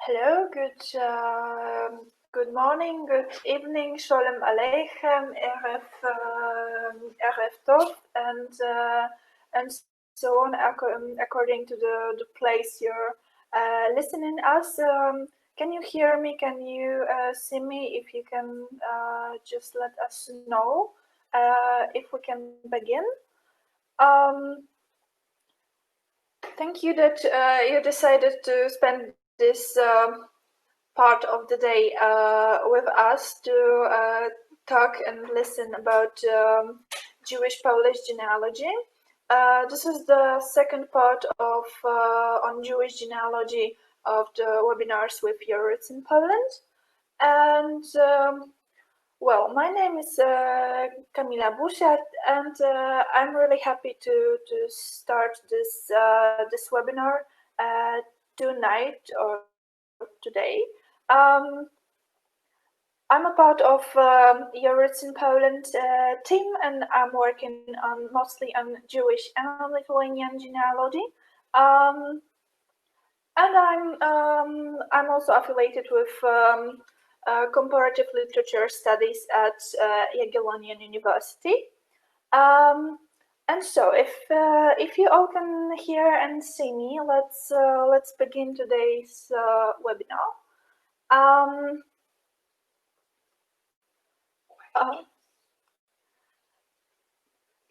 Hello, good morning, good evening, Shalom Aleichem, Erev Tov, and so on, according to the place you're listening us. Can you hear me? Can you see me? If you can just let us know if we can begin. Thank you that you decided to spend this part of the day with us to talk and listen about Jewish Polish genealogy. This is the second part of on Jewish genealogy of the webinars with Your Roots in Poland. And well, my name is Kamila Busiat, and I'm really happy to start this webinar tonight or today. I'm a part of Your Roots in Poland team, and I'm working mostly on Jewish and Lithuanian genealogy. And I'm also affiliated with comparative literature studies at Jagiellonian University. And so, if you all can hear and see me, let's begin today's webinar.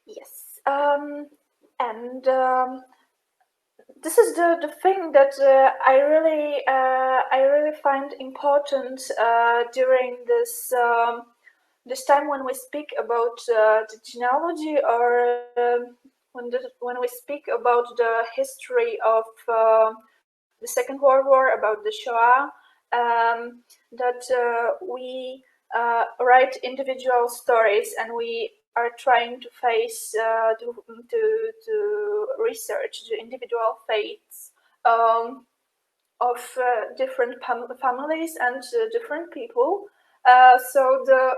Yes, and this is the thing that I really find important during this time when we speak about the genealogy, or when we speak about the history of the Second World War, about the Shoah, that we write individual stories, and we are trying to face to research the individual fates of different families and different people. So the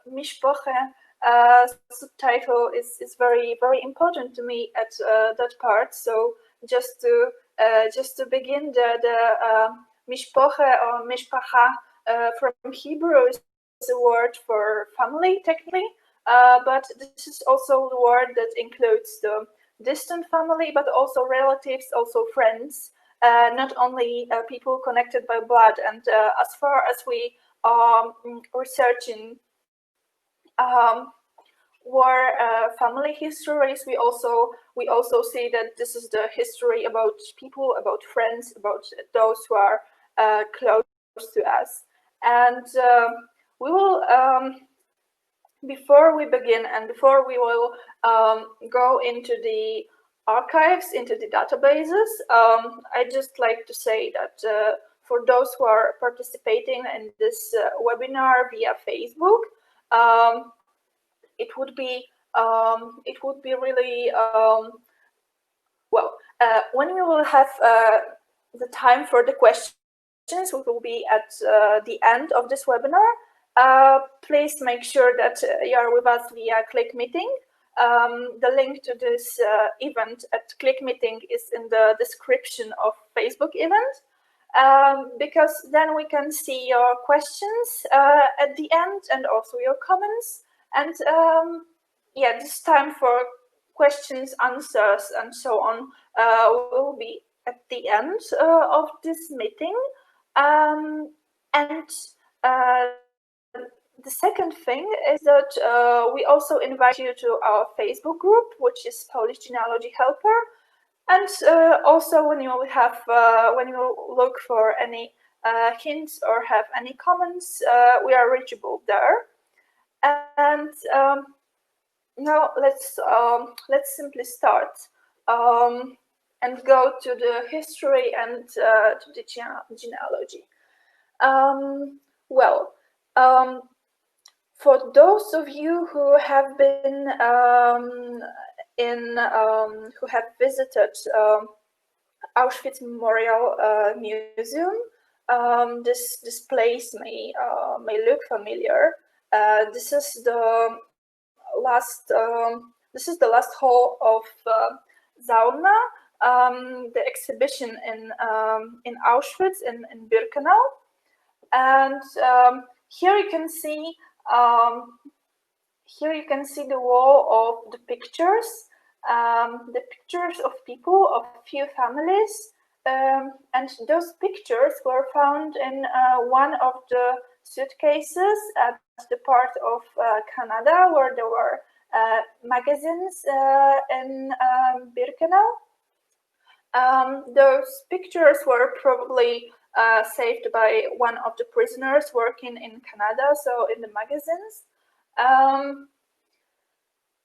Mishpokhe subtitle is very important to me at that part. So just to begin, the Mishpokhe or Mishpacha from Hebrew is a word for family technically, but this is also the word that includes the distant family, but also relatives, also friends. Not only people connected by blood. And as far as we are researching war family histories, we also see that this is the history about people, about friends, about those who are close to us. And we will, before we begin and before we will go into the archives, into the databases, I'd just like to say that for those who are participating in this webinar via Facebook, it would be really well, when we will have the time for the questions, we will be at the end of this webinar. Please make sure that you are with us via Click Meeting. The link to this event at Click Meeting is in the description of Facebook event, because then we can see your questions at the end and also your comments. And yeah, this time for questions, answers, and so on will be at the end of this meeting. And the second thing is that we also invite you to our Facebook group, which is Polish Genealogy Helper. And also, when you look for any hints or have any comments, we are reachable there. And now let's simply start and go to the history and to the genealogy. Well, for those of you who have been who have visited Auschwitz Memorial Museum, this place may look familiar. This is the last hall of Zauna, the exhibition in Auschwitz in Birkenau, and here you can see the wall of the pictures of people, of few families, and those pictures were found in one of the suitcases at the part of Canada where there were magazines in Birkenau. Those pictures were probably saved by one of the prisoners working in Canada, so in the magazines.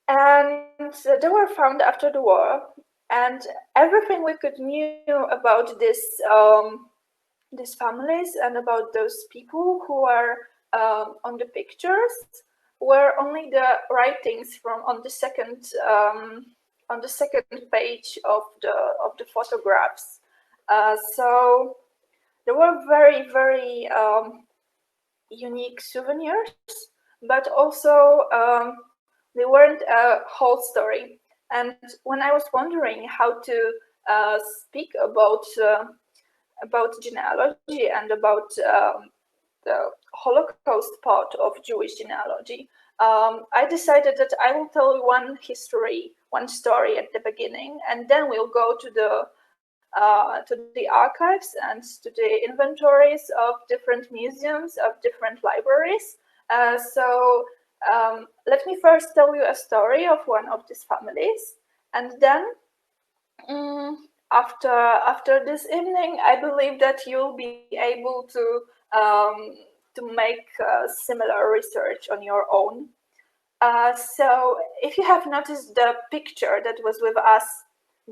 And they were found after the war, and everything we could knew about these families and about those people who were on the pictures were only the writings from on the second page of the photographs. So there were very, very unique souvenirs, but also they weren't a whole story. And when I was wondering how to speak about genealogy and about the Holocaust part of Jewish genealogy, I decided that I will tell you one story at the beginning, and then we'll go to the archives and to the inventories of different museums, of different libraries. So let me first tell you a story of one of these families, and then after this evening, I believe that you'll be able to make similar research on your own. So if you have noticed the picture that was with us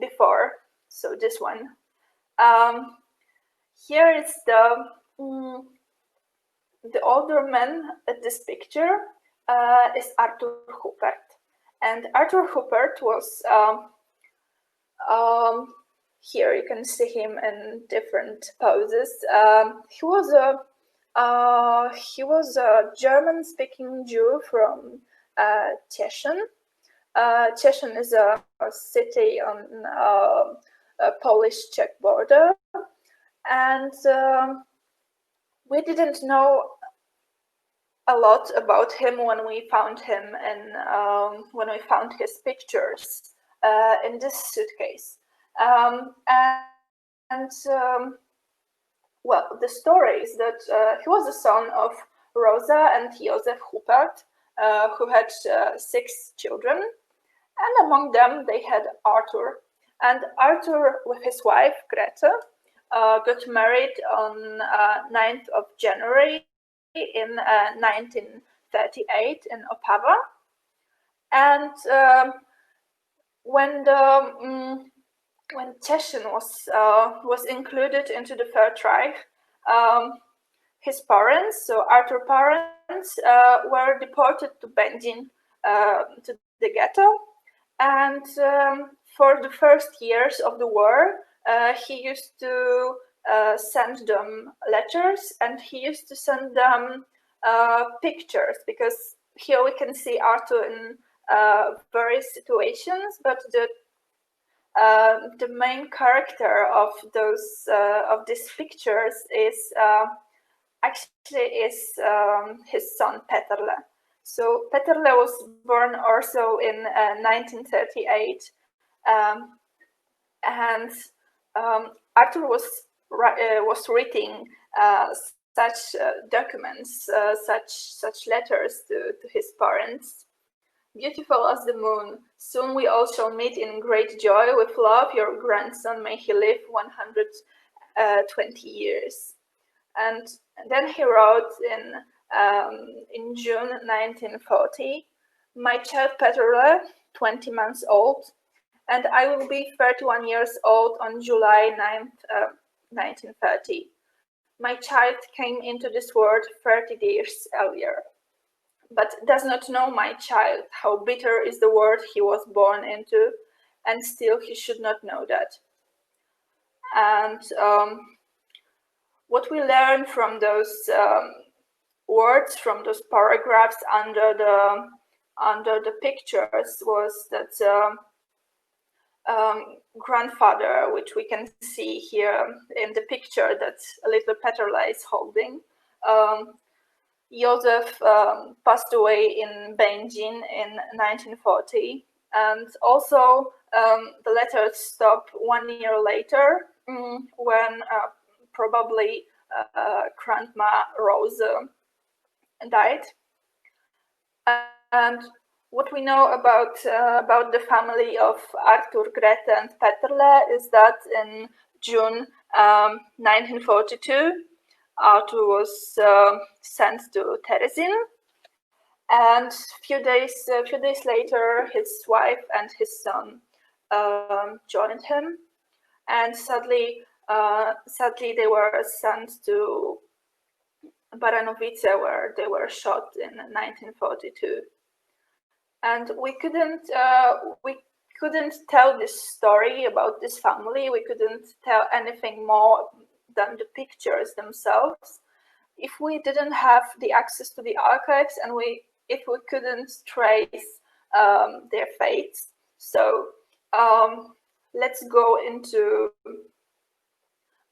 before, so this one, here is the older man at this picture is Arthur Huppert, and Arthur Huppert was here you can see him in different poses. He was a German-speaking Jew from Cieszyn. Cieszyn is a city on a Polish-Czech border, and we didn't know a lot about him when we found him and when we found his pictures in this suitcase. Well, the story is that he was the son of Rosa and Josef Huppert, who had 6 children, and among them they had Arthur. And Arthur, with his wife Grete, got married on 9th of January in 1938 in Opava. And when Cieszyn was included into the Third Reich, his parents, so Arthur's parents, were deported to Będzin, to the ghetto. And for the first years of the war, he used to send them letters, and he used to send them pictures, because here we can see Arthur in various situations, but the main character of these pictures is his son Peterle. So Peterle was born also in 1938, and Arthur was reading such documents, such letters to his parents. Beautiful as the moon, soon we all shall meet in great joy. With love, your grandson, may he live 120 years. And then he wrote in June 1940, my child Peterle, 20 months old, and I will be 31 years old on July 9th, 1930. My child came into this world 30 years earlier, but does not know, my child, how bitter is the world he was born into, and still he should not know that. And what we learned from those words, from those paragraphs under the pictures, was that grandfather, which we can see here in the picture that little Peterla is holding. Joseph passed away in Benjin in 1940, and also the letters stop 1 year later when probably Grandma Rose died. And what we know about the family of Arthur, Grete, and Peterle is that in June 1942, Arthur was sent to Terezin, and a few days later, his wife and his son joined him, and sadly, they were sent to Baranovice, where they were shot in 1942. And we couldn't tell this story about this family. We couldn't tell anything more than the pictures themselves if we didn't have the access to the archives, and if we couldn't trace their fates. So let's go into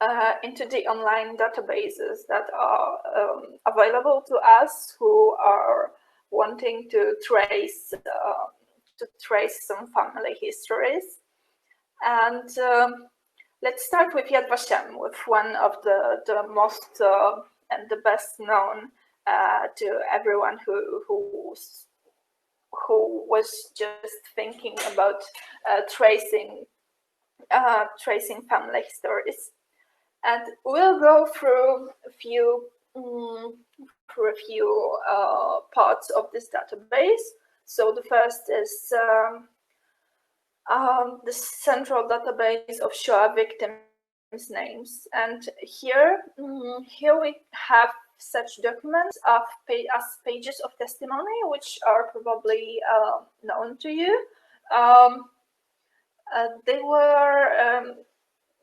the online databases that are available to us who are wanting to trace some family histories. And let's start with Yad Vashem, with one of the most and the best known to everyone who was just thinking about tracing family histories. And we'll go through a few parts of this database. So the first is the central database of Shoah victims' names, and here we have such documents as pages of testimony, which are probably known to you.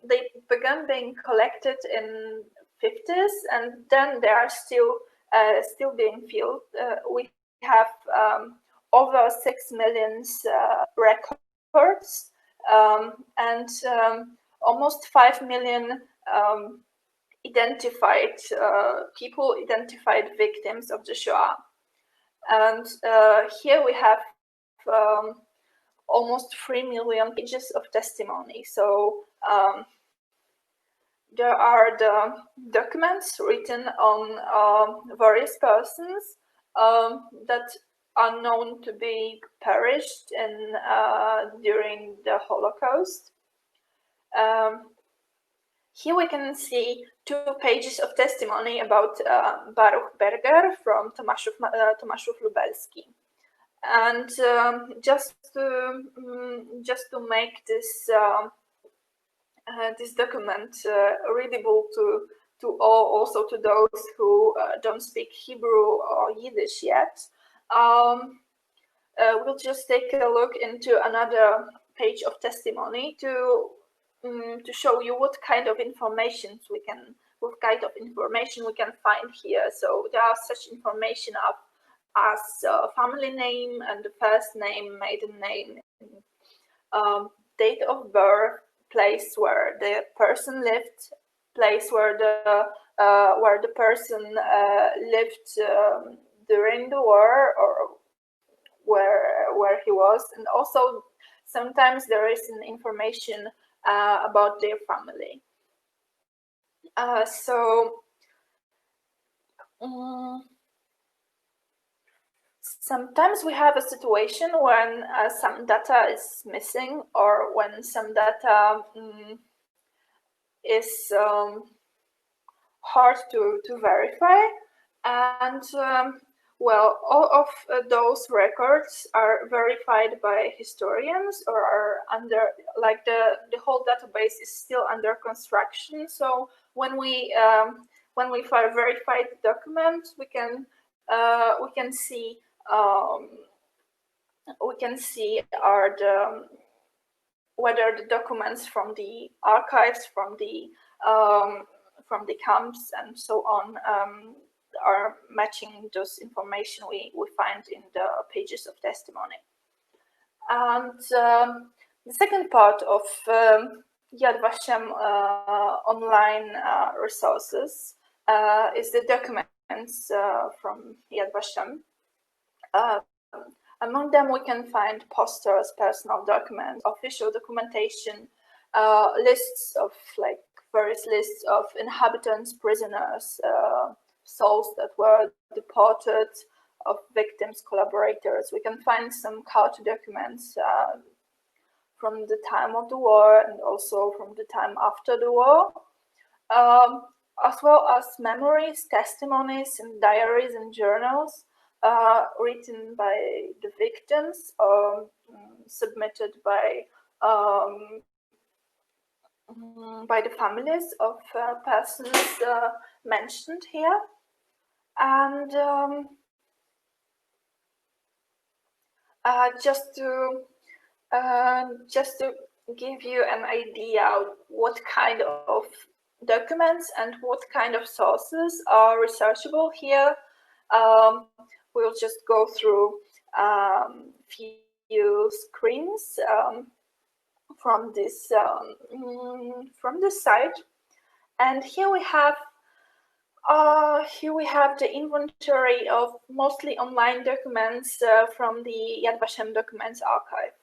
They began being collected in 50s, and then they are still being filled. We have over 6 million records and almost 5 million identified victims of the Shoah. And here we have almost 3 million pages of testimony. So there are the documents written on various persons that are known to be perished during the Holocaust. Here we can see 2 pages of testimony about Baruch Berger from Tomaszów Lubelski. And just to make this document readable to all, also to those who don't speak Hebrew or Yiddish yet, we'll just take a look into another page of testimony to show you what kind of information we can find here. So there are such information as family name and the first name, maiden name, date of birth, place where the person lived, place where the person lived during the war, or where he was, and also sometimes there is an information about their family. Sometimes we have a situation when some data is missing, or when some data is hard to verify, and well, all of those records are verified by historians, or are under, like, the whole database is still under construction. So when we file verified documents, we can see whether the documents from the archives, from the camps, and so on are matching those information we find in the pages of testimony. And The second part of Yad Vashem online resources is the documents from Yad Vashem. Among them, we can find posters, personal documents, official documentation, lists of various lists of inhabitants, prisoners, souls that were deported, of victims, collaborators. We can find some court documents from the time of the war and also from the time after the war, as well as memories, testimonies, and diaries and journals written by the victims or submitted by the families of persons mentioned here. And just to give you an idea what kind of documents and what kind of sources are researchable here, we'll just go through few screens from this site, and here we have the inventory of mostly online documents from the Yad Vashem Documents Archive.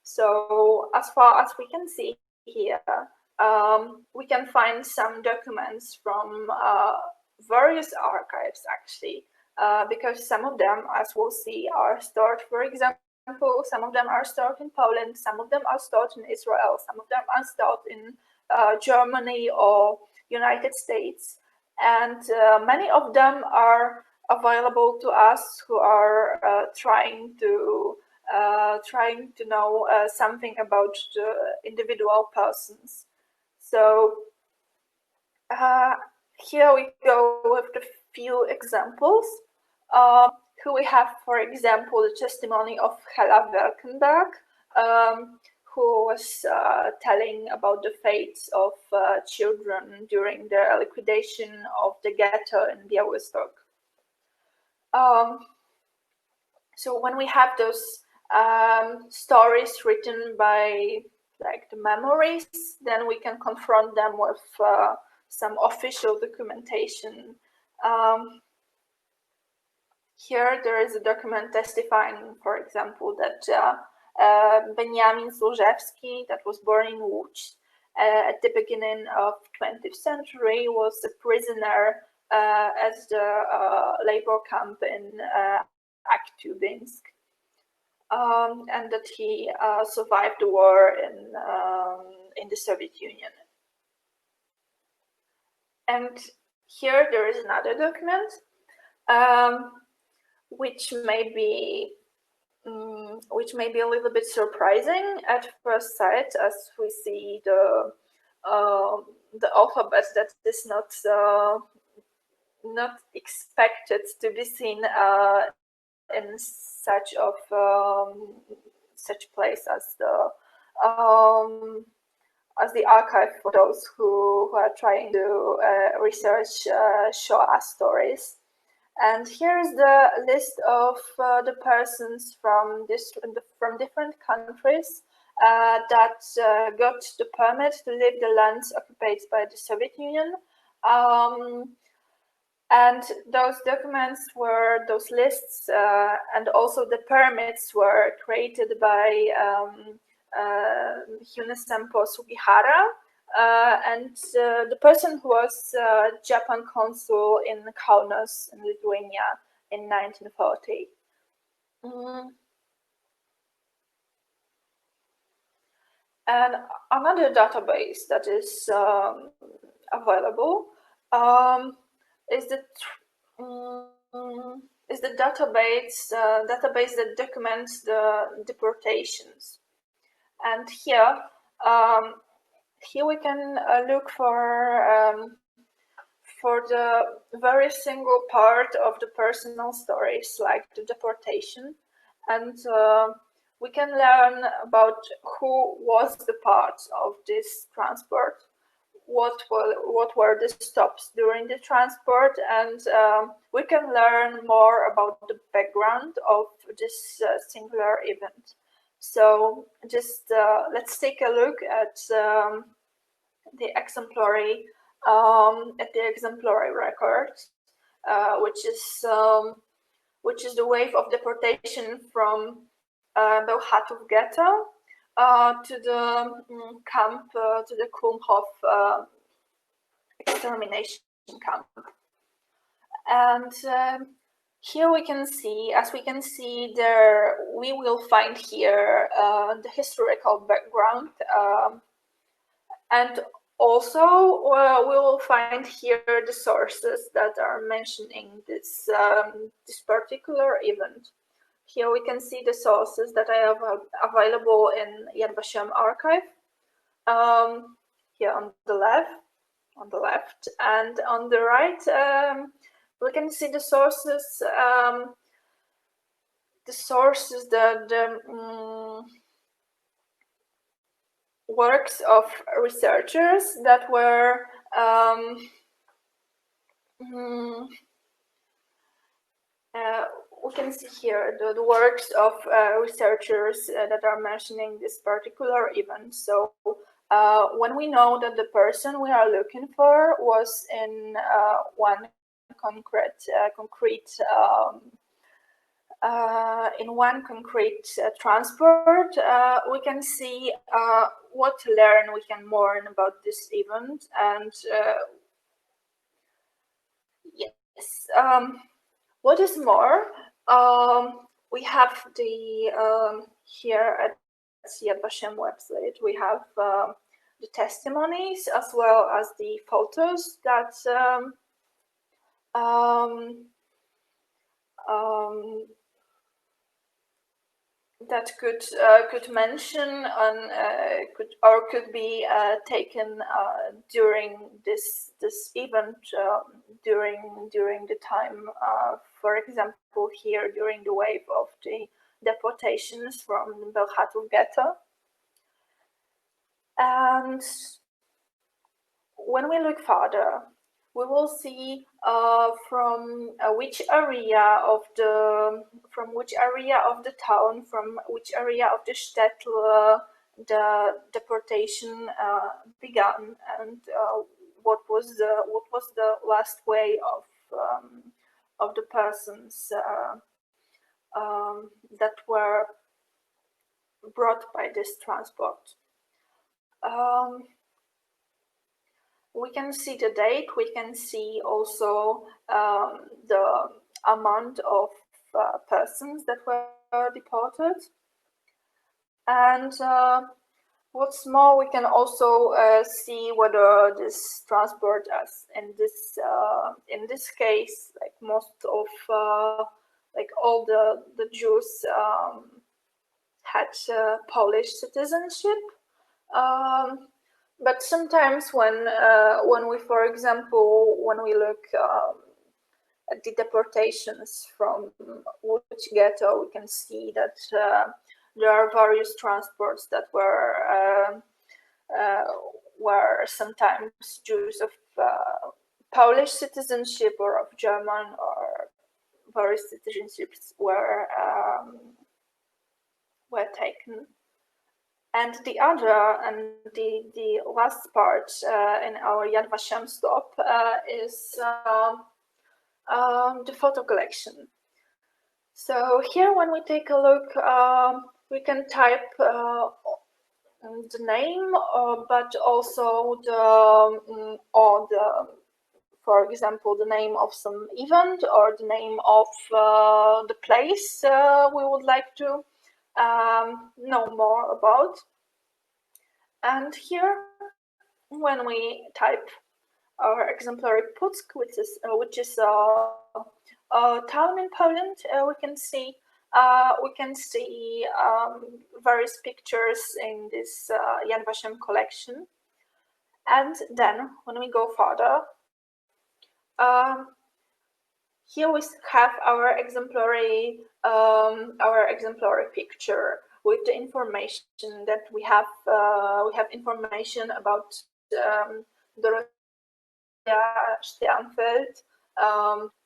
So as far as we can see here, we can find some documents from various archives actually, because some of them, as we'll see, are stored, for example, some of them are stored in Poland, some of them are stored in Israel, some of them are stored in Germany or United States. And many of them are available to us who are trying to know something about the individual persons. So here we go with a few examples. Here we have, for example, the testimony of Hela Werkenberg, who was telling about the fates of children during the liquidation of the ghetto in Białystok. So when we have those stories written by the memories, then we can confront them with some official documentation. Here there is a document testifying, for example, that Benjamin Złożewski, that was born in Łódź at the beginning of 20th century, was a prisoner at the labor camp in Aktubinsk, and that he survived the war in the Soviet Union. And here there is another document, which may be a little bit surprising at first sight, as we see the alphabet that is not expected to be seen in such place as the archive for those who are trying to research Shoah stories. And here is the list of the persons from different countries that got the permit to leave the lands occupied by the Soviet Union. And those documents were, those lists and also the permits were created by Hyunesempo Sugihara, and the person who was Japan consul in Kaunas in Lithuania in 1940. And another database that is available is the database that documents the deportations. And here we can look for the very single part of the personal stories, like the deportation, and we can learn about who was the part of this transport, what were the stops during the transport, and we can learn more about the background of this singular event. So just let's take a look at the exemplary record, which is the wave of deportation from Bełchatów ghetto to the camp, to the Kulmhof extermination camp. And here we can see, there we will find here the historical background, and also we will find here the sources that are mentioning this this particular event. Here we can see the sources that I have available in Yad Vashem archive. Here on the left, and on the right, we can see the sources. Works of researchers that were we can see here the works of researchers that are mentioning this particular event. So when we know that the person we are looking for was in one concrete transport, we can see what to learn. We can learn about this event, and yes. What is more, we have the here at Yad Vashem website, we have the testimonies as well as the photos that that could mention and could be taken during this event, during the time, for example, here during the wave of the deportations from Bełchatów ghetto. And when we look further, we will see from which area of the town, from which area of the shtetl the deportation began, and what was the last way of the persons that were brought by this transport. We can see the date. We can see also the amount of persons that were deported, and what's more, we can also see whether this transport, as in this case, like most of like all the Jews had Polish citizenship. But sometimes when we, for example, when we look at the deportations from which ghetto, we can see that there are various transports that were sometimes Jews of Polish citizenship or of German, or various citizenships were taken. And the other, and the last part in our Yad Vashem stop is the photo collection. So here, when we take a look, we can type the name, but also for example, the name of some event or the name of the place we would like to know more about. And here, when we type our exemplary Puck, which is a town in Poland, we can see various pictures in this Yad Vashem collection. And then, when we go further, here we have our exemplary picture with the information that we have. We have information about Dorothea Sternfeld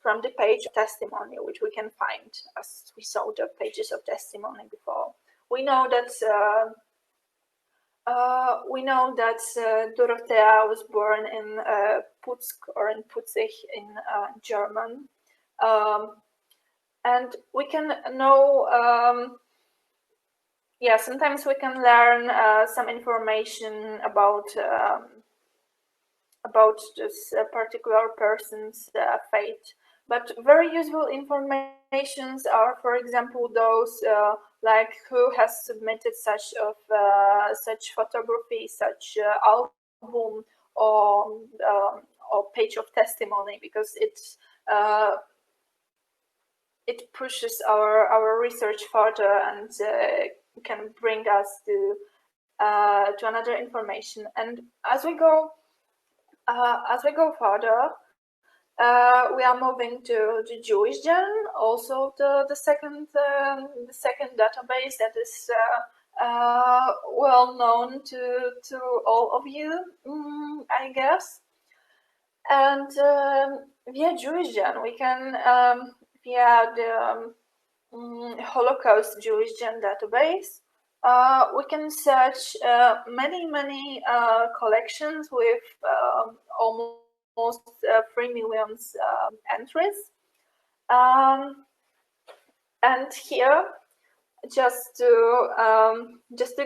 from the page of testimony, which we can find as we saw the pages of testimony before. we know that Dorothea was born in Putzk or in Putzig in German, and we can know. Sometimes we can learn some information about this particular person's fate. But very useful informations are, for example, those like who has submitted such photography, such album, or page of testimony, because it pushes our research further and can bring us to another information. And as we go further, we are moving to the Jewish Gen, also the second database that is well known to all of you, I guess. And via Jewish Gen, we can via the Holocaust Jewish Gen database, we can search many collections with almost 3 million entries. And here, just to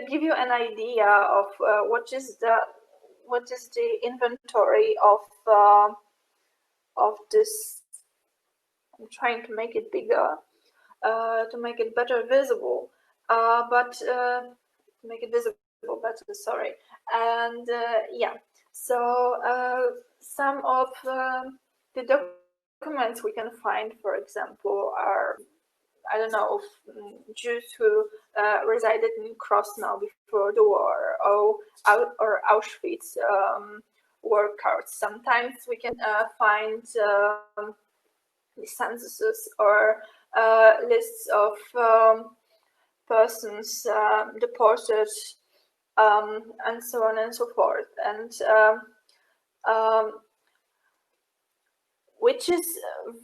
give you an idea of what is the inventory of this. I'm trying to make it bigger, to make it better visible, but to make it visible better, sorry. And so some of the documents we can find, for example, are, I don't know, Jews who resided in Krosno before the war, or Auschwitz work cards. Sometimes we can find censuses or lists of persons deported, and so on and so forth. And which is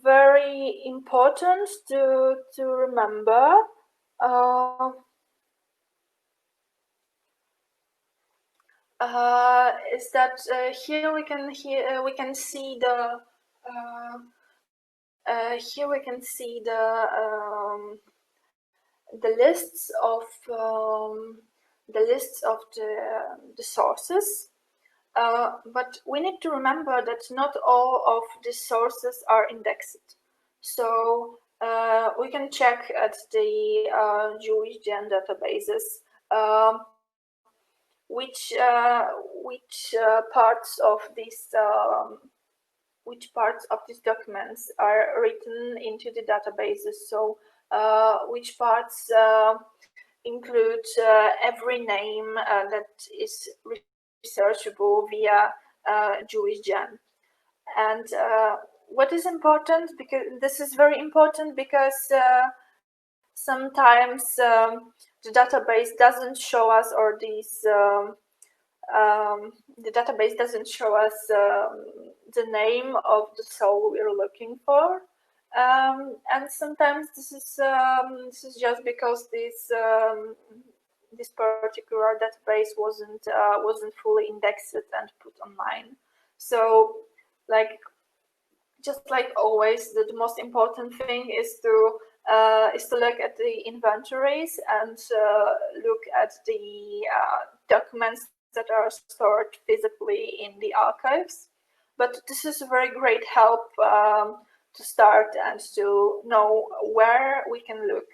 very important to remember. Is that here we can see the lists of the sources, but we need to remember that not all of the sources are indexed. So we can check at the Jewish Gen databases which parts of these documents are written into the databases. So which parts include every name that is researchable via Jewish Gen. And what is important, because this is very important, because sometimes the database doesn't show us, or the database doesn't show us the name of the soul we're looking for, and sometimes this is just because this particular database wasn't fully indexed and put online. So, just like always, the most important thing is to look at the inventories and look at the documents that are stored physically in the archives. But this is a very great help to start and to know where we can look.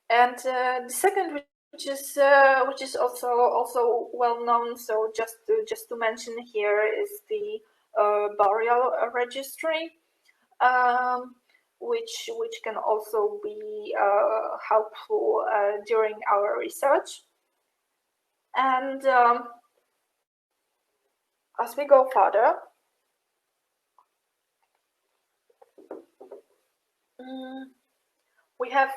And the second, which is also well known, so just to mention here, is the burial registry, which can also be helpful during our research. And as we go further, we have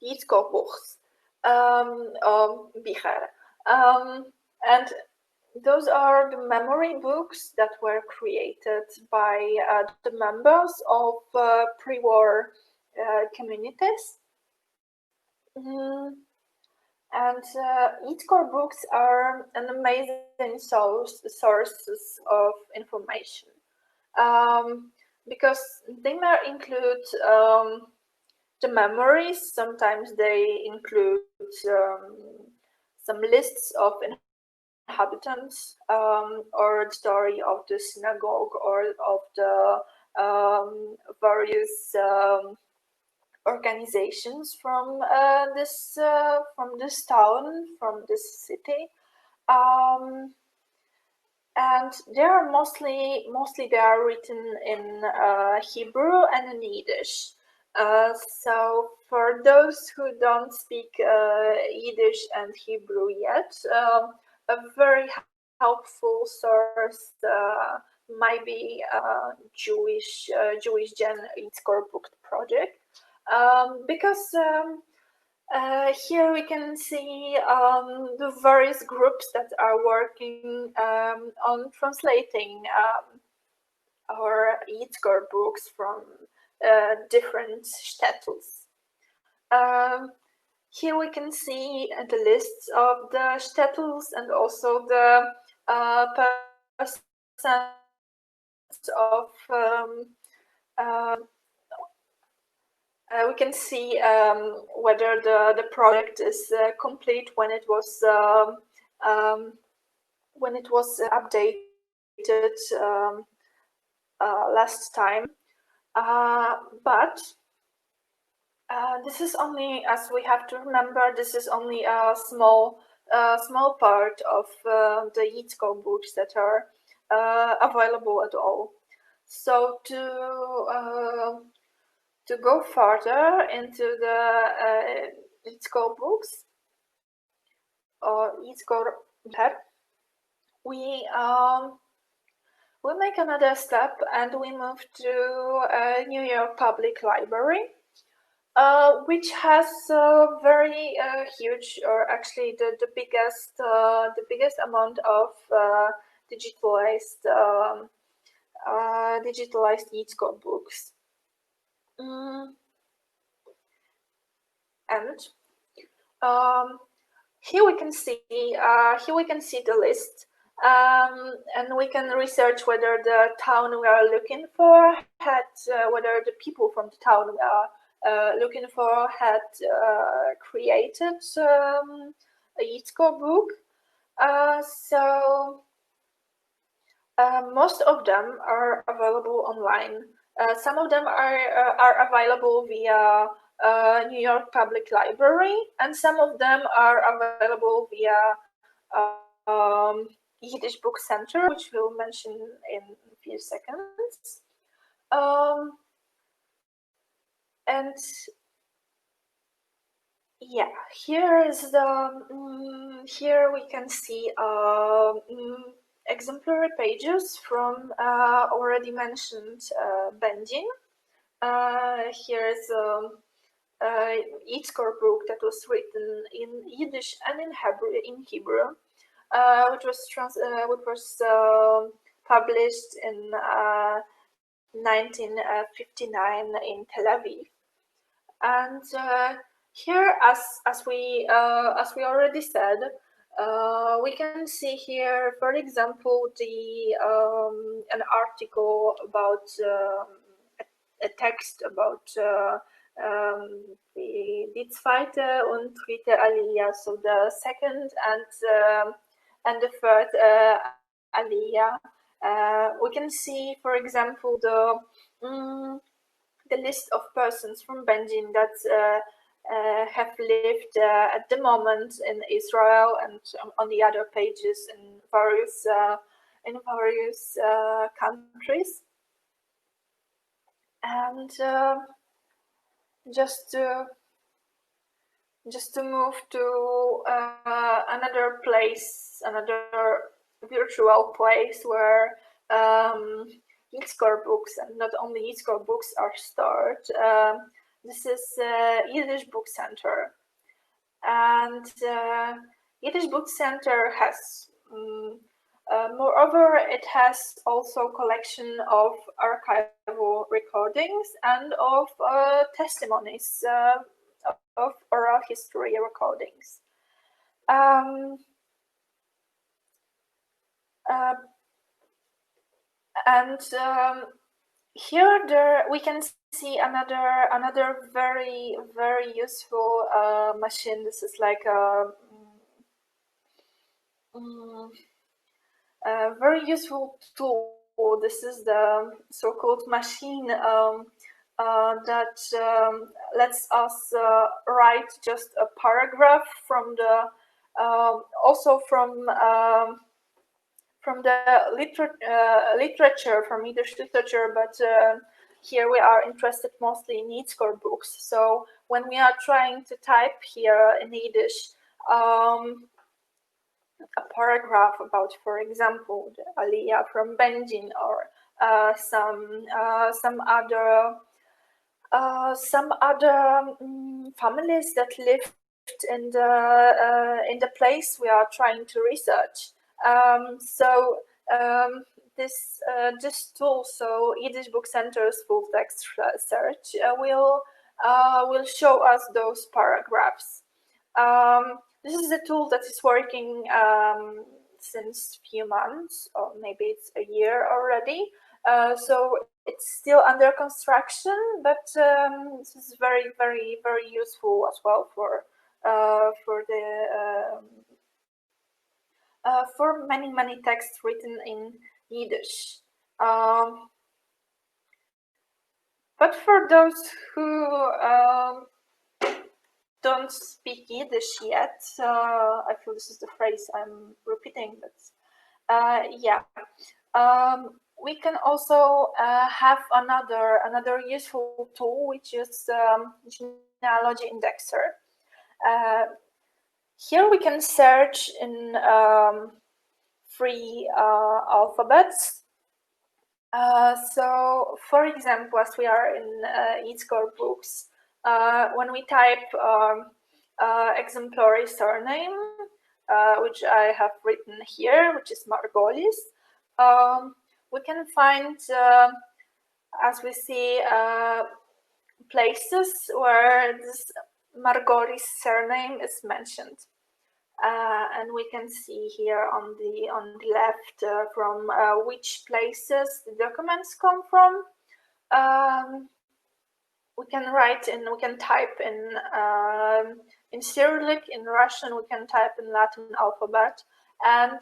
Yizkor Books, Bicher, and those are the memory books that were created by the members of pre-war communities. And Yizkor Books are an amazing sources of information, because they may include the memories. Sometimes they include some lists of inhabitants, or the story of the synagogue, or of the various organizations from this town, from this city, um, and they are mostly they are written in Hebrew and in Yiddish. So for those who don't speak Yiddish and Hebrew yet, a very helpful source might be Jewish Yizkor Book project, because here we can see the various groups that are working on translating our Yizkor books from different shtetls. Here we can see the lists of the shtetls and also the persons of we can see whether the project is complete when it was updated last time. But this is only, as we have to remember, this is only a small part of the Yizkor books that are available at all. So to go further into the Yizkor books or Yizkor Chapter, we make another step and we move to New York Public Library, which has a very huge, or actually the biggest amount of digitalized Yizkor books. And here we can see the list, and we can research whether the town we are looking for had whether the people from the town we are looking for had created a Yizkor book. So most of them are available online. Some of them are available via New York Public Library, and some of them are available via Yiddish Book Center, which we'll mention in a few seconds. And yeah, here we can see exemplary pages from already mentioned Bending. Here's Yizkor book that was written in Yiddish and in Hebrew, which was published in 1959 in Tel Aviv. And here, as we already said, we can see here, for example, an article about a text about die zweite und dritte Aliyah, so the second and the third Aliyah. We can see, for example, the list of persons from Benjin that have lived at the moment in Israel, and on the other pages in various countries. And just to move to another place, another virtual place where Yizkor books, and not only Yizkor books, are stored. This is Yiddish Book Center, and Yiddish Book Center has, moreover, it has also collection of archival recordings and of testimonies of oral history recordings. And here we can see another very useful machine. This is like a very useful tool. This is the so-called machine that lets us write just a paragraph from the also from the literature, from Yiddish literature, but here we are interested mostly in Yizkor Books. So when we are trying to type here in Yiddish a paragraph about, for example, the Aliyah from Benjin, or some other families that lived in the place we are trying to research. This tool, so Yiddish Book Center's full text search, will show us those paragraphs. This is a tool that is working since few months, or maybe it's a year already. So it's still under construction, but this is very useful as well for many texts written in Yiddish. But for those who don't speak Yiddish yet, I feel this is the phrase I'm repeating, but yeah. We can also have another useful tool, which is genealogy indexer. Here we can search in free alphabets. So, for example, as we are in Yizkor Books, when we type exemplary surname, which I have written here, which is Margolis, we can find, as we see, places where this Margolis surname is mentioned. And we can see here on the left from which places the documents come from. We can type in Cyrillic, in Russian. We can type in Latin alphabet, and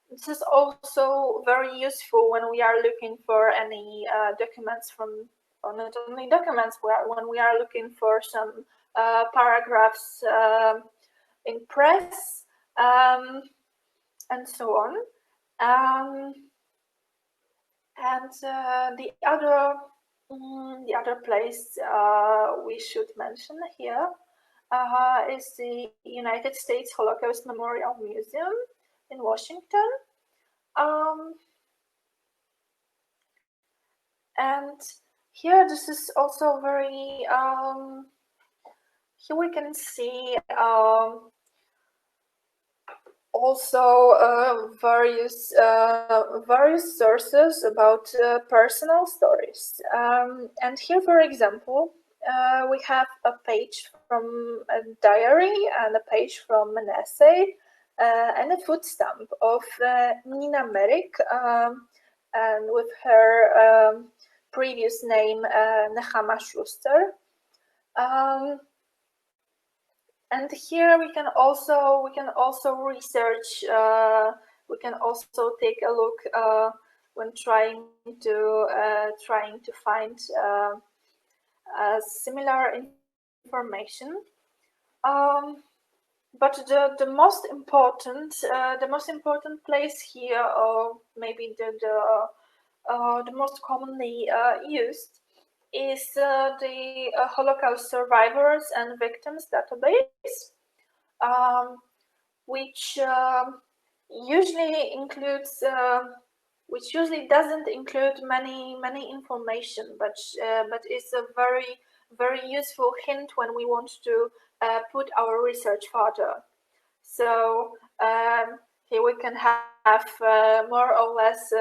this is also very useful when we are looking for any documents from, or not only documents, when we are looking for some paragraphs in press, and so on. And the other place we should mention here is the United States Holocaust Memorial Museum in Washington. And here this is also very, here we can see also various sources about personal stories. And here, for example, we have a page from a diary and a page from an essay and a foot stamp of Nina Merrick, and with her previous name Nechama Schuster. And here we can also research. We can also take a look when trying to find similar information. But the most important place here, or maybe the most commonly used, is the Holocaust Survivors and Victims Database, which usually includes, which usually doesn't include many information, but is a very useful hint when we want to put our research further. So here we can have more or less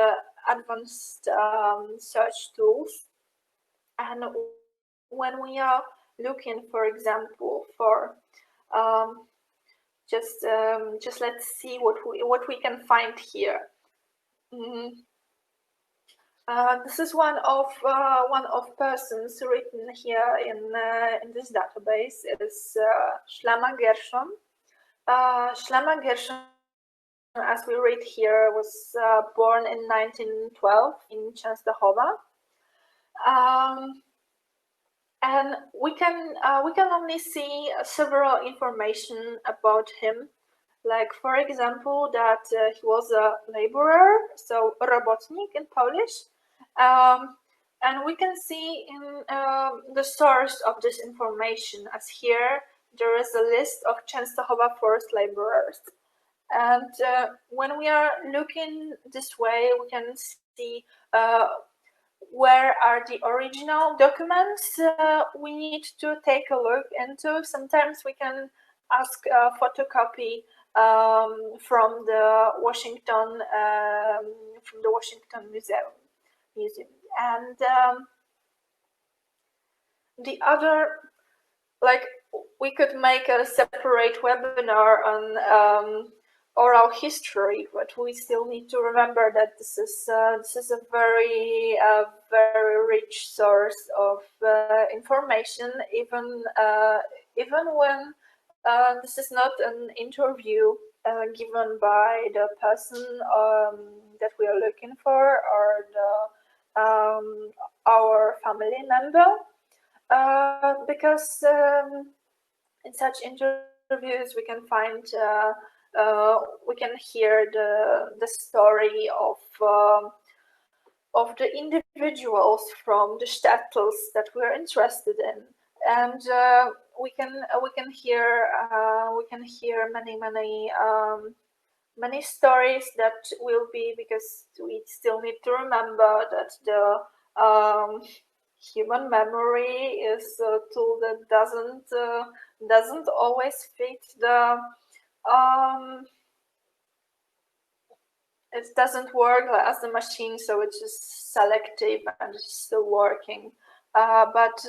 advanced search tools. And when we are looking, for example, for just let's see what we can find here. This is one of persons written here in this database. It is Shlama Gershon. Shlama Gershon, as we read here, was born in 1912 in Częstochowa. And we can only see several information about him, like for example that he was a laborer, so robotnik in Polish, and we can see in the source of this information, as here there is a list of Częstochowa forced laborers, and when we are looking this way, we can see where are the original documents we need to take a look into. Sometimes we can ask a photocopy from the Washington Museum, and the other, like, we could make a separate webinar on oral history, but we still need to remember that this is a very rich source of information, even when this is not an interview given by the person that we are looking for, or our family member, because in such interviews we can find we can hear the story of the individuals from the shtetls that we're interested in, and we can hear many stories that will be, because we still need to remember that the human memory is a tool that doesn't always fit the it doesn't work as the machine, so it's just selective and it's still working. But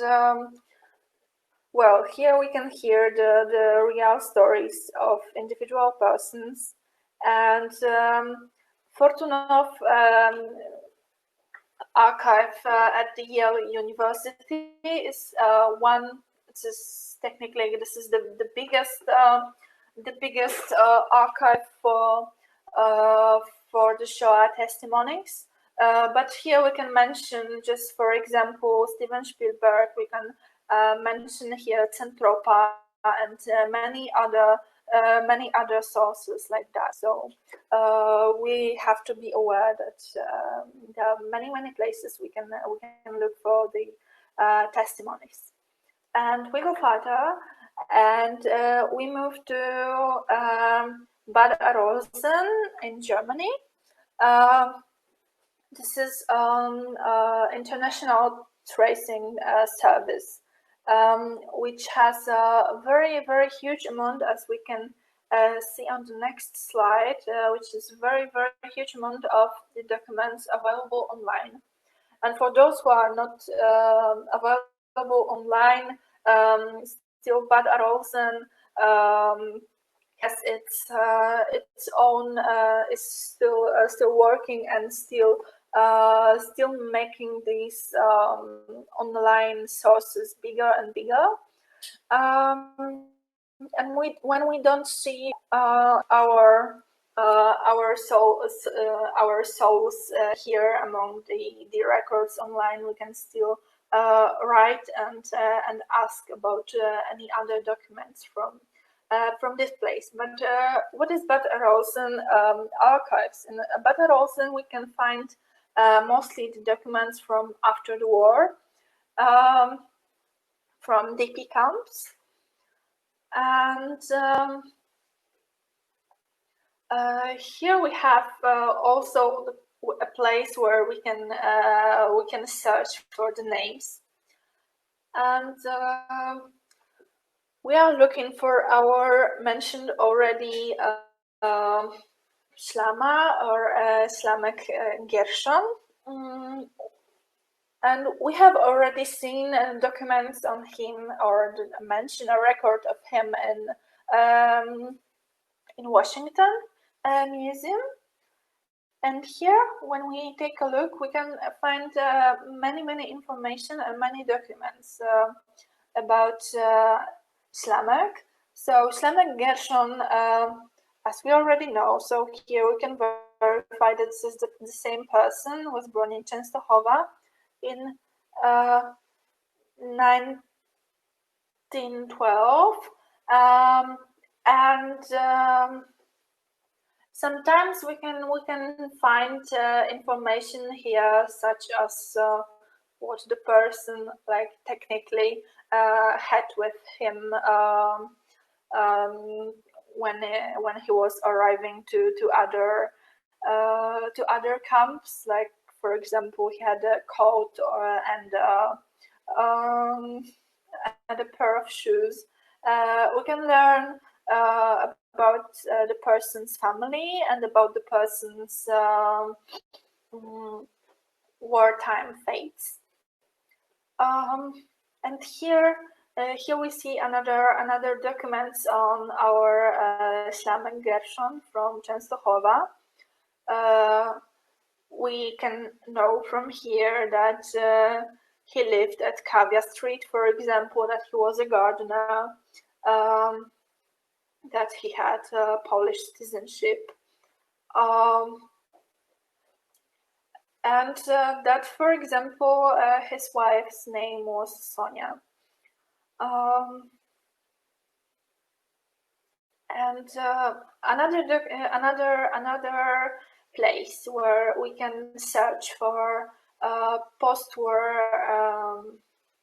well, here we can hear the real stories of individual persons, and Fortunov archive at the Yale University is one. This is technically the biggest archive for the Shoah testimonies. But here we can mention, just for example, Steven Spielberg. We can mention here Centropa and many other sources like that. So we have to be aware that there are many places we can look for the testimonies. And we go further, and we move to Bad Arolsen in Germany. This is an international tracing service, which has a very huge amount, as we can see on the next slide, which is very huge amount of the documents available online. And for those who are not available online, still Bad Arolsen has its own is still working and still making these online sources bigger and bigger. And when we don't see our souls here among the records online, we can still write and ask about any other documents from this place. But what is Bad Arolsen archives? In Bad Arolsen we can find mostly the documents from after the war, from DP camps, and here we have also a place where we can search for the names, and we are looking for our mentioned already Shlama or Slamek Gershon. And we have already seen documents on him, or mention a record of him in Washington Museum. And here, when we take a look, we can find many information and many documents about Slamek. So Slamek Gershon, as we already know, so here we can verify that this is the same person, was born in Częstochowa in 1912, and sometimes we can find information here, such as what the person like technically had with him when he was arriving to other camps. Like, for example, he had a coat and a pair of shoes. We can learn about the person's family and about the person's wartime fates. And here we see another documents on our Slamek Gershon from Częstochowa. We can know from here that he lived at Kavia Street, for example, that he was a gardener, that he had Polish citizenship, and that, for example, his wife's name was Sonia. And another place where we can search for post-war,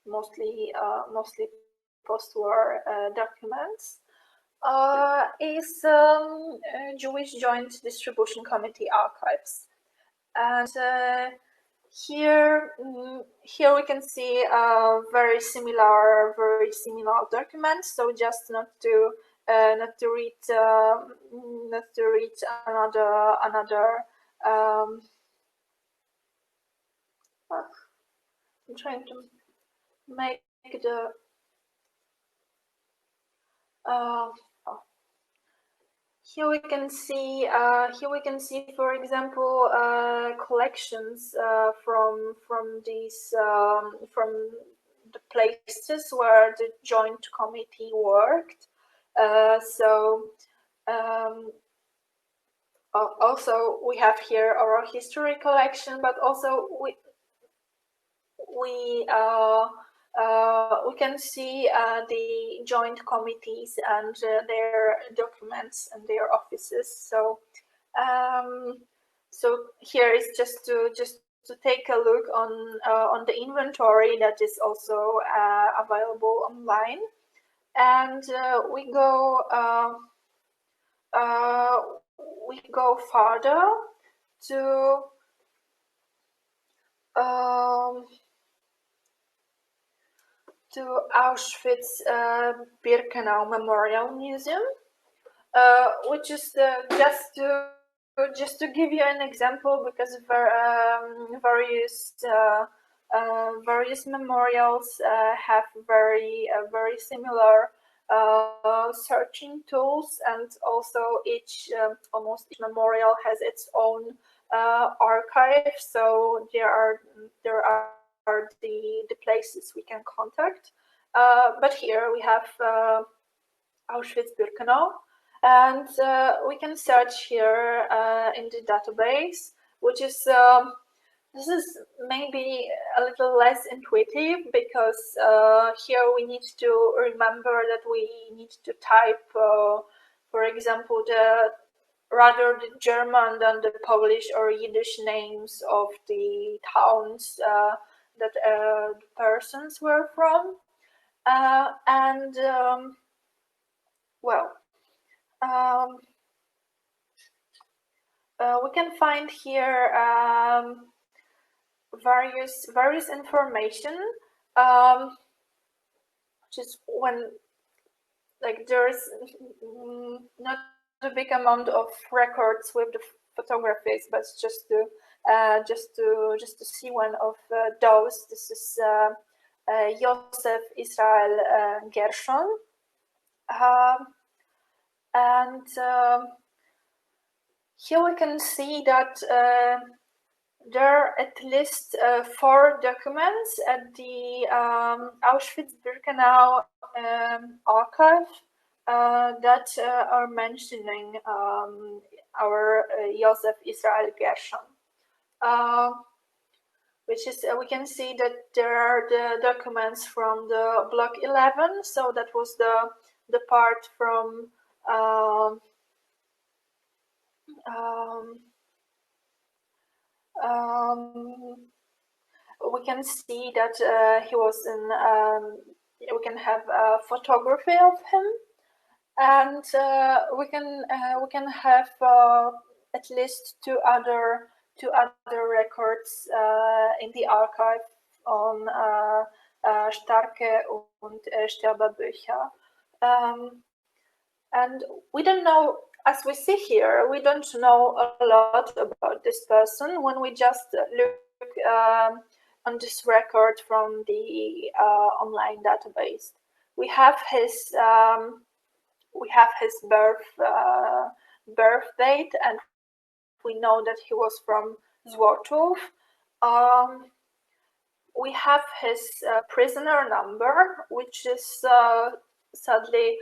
mostly post-war documents, is Jewish Joint Distribution Committee archives. And here we can see very similar documents. So just not to read another. I'm trying to make the. Here we can see, for example, collections from these from the places where the joint committee worked. Also we have here oral history collection, but also we can see the joint committees and their documents and their offices. So here is just to take a look on the inventory that is also available online, and we go further to Auschwitz-Birkenau Memorial Museum, which is just to give you an example, because various memorials have very similar searching tools, and also almost each memorial has its own archive. So there are the places we can contact. But here we have Auschwitz-Birkenau, and we can search here in the database, which is this is maybe a little less intuitive, because here we need to remember that we need to type, for example, rather the German than the Polish or Yiddish names of the towns that the persons were from, and we can find here various information, which is when there is not a big amount of records with the photographies, but just to just to see one of those. This is Joseph Israel Gershon, and here we can see that there are at least 4 documents at the Auschwitz-Birkenau archive that are mentioning our Joseph Israel Gershon. Which is, we can see that there are the documents from the Block 11, so that was the part from we can see that he was in, we can have a photography of him, and we can have at least two other records in the archive on Starke und Sterberbücher. And we don't know, as we see here, we don't know a lot about this person when we just look on this record from the online database. We have his birth date, and we know that he was from Złotów. We have his prisoner number, which is sadly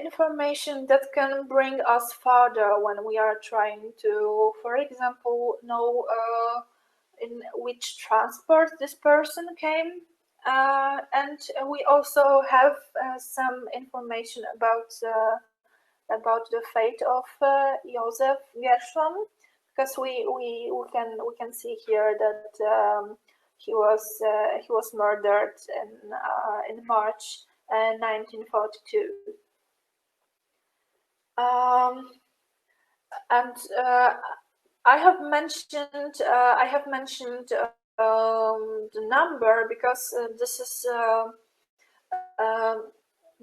information that can bring us further when we are trying to, for example, know in which transport this person came. And we also have some information about the fate of Joseph Gershon, because we can see here that he was murdered in March 1942. And I have mentioned the number because this is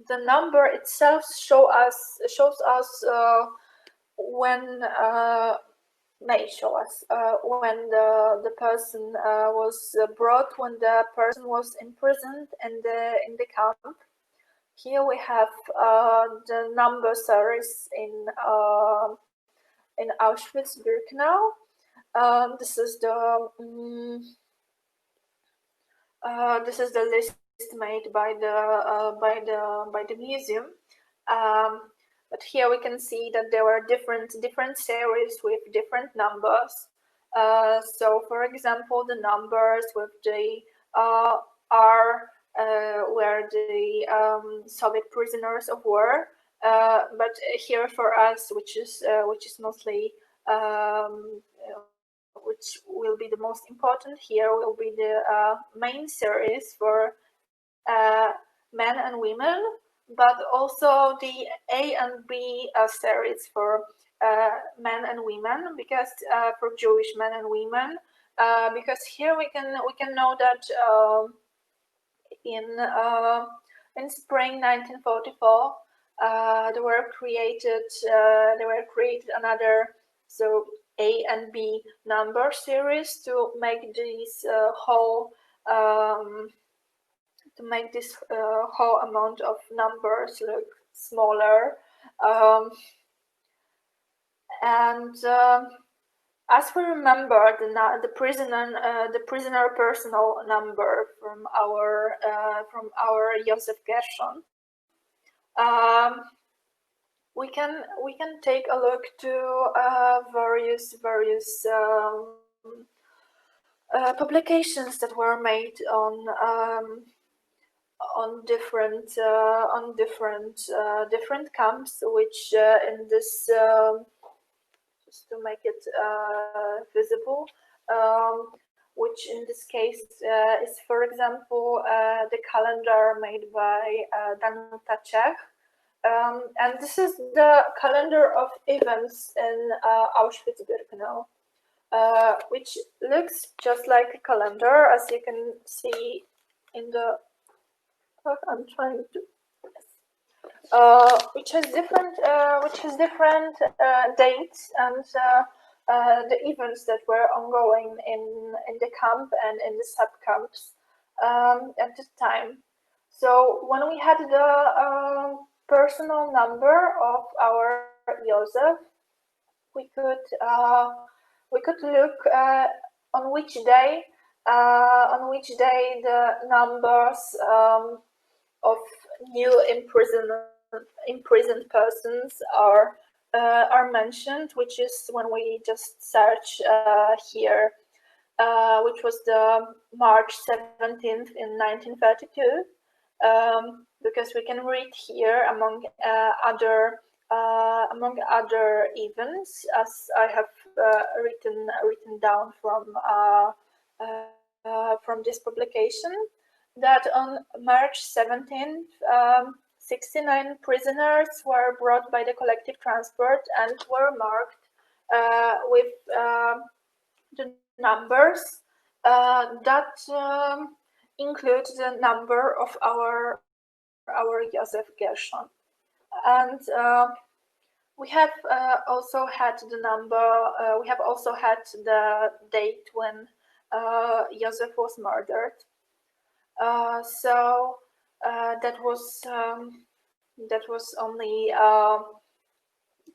the number itself shows us when may show us when the person was brought, when the person was imprisoned in the camp. Here we have the number series in Auschwitz-Birkenau. This is the list made by the museum. But here we can see that there were different series with different numbers. So, for example, the numbers with the R were the Soviet prisoners of war. But here for us, which is mostly which will be the most important here, will be the main series for men and women, but also the A and B series for men and women, because for Jewish men and women, because here we can know that in spring 1944 there were created another A and B number series to make these whole amount of numbers look smaller, and as we remember, the prisoner personal number from our Joseph Gershon, we can take a look to various publications that were made on different camps, which in this just to make it visible, which in this case is, for example, the calendar made by Danuta Czech. And this is the calendar of events in Auschwitz-Birkenau, which looks just like a calendar, as you can see in the. I'm trying to. which has different dates and the events that were ongoing in the camp and in the sub camps at the time. So when we had the personal number of our Joseph, we could look on which day the numbers of new imprisoned persons are mentioned, which is when we just search here, which was the March 17th in 1932, because we can read here among other events, as I have written down from this publication, that on March 17th, 69 prisoners were brought by the collective transport and were marked with the numbers that include the number of our Joseph Gershon. And we have also had the number, we have also had the date when Joseph was murdered. So that was only